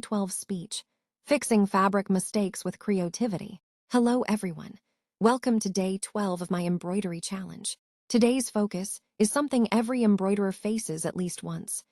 2012 speech, Fixing Fabric Mistakes with Creativity. Hello everyone. Welcome to day 12 of my embroidery challenge. Today's focus is something every embroiderer faces at least once: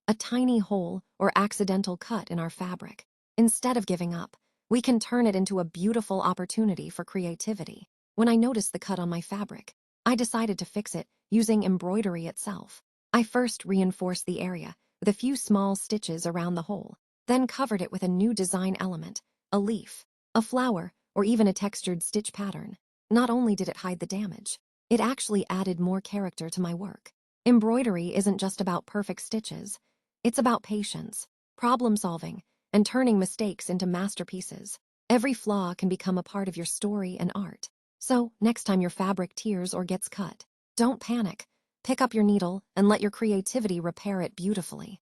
a tiny hole or accidental cut in our fabric. Instead of giving up, we can turn it into a beautiful opportunity for creativity. When I noticed the cut on my fabric, I decided to fix it using embroidery itself. I first reinforced the area with a few small stitches around the hole, then covered it with a new design element, a leaf, a flower, or even a textured stitch pattern. Not only did it hide the damage, it actually added more character to my work. Embroidery isn't just about perfect stitches. It's about patience, problem solving, and turning mistakes into masterpieces. Every flaw can become a part of your story and art. So, next time your fabric tears or gets cut, don't panic. Pick up your needle and let your creativity repair it beautifully.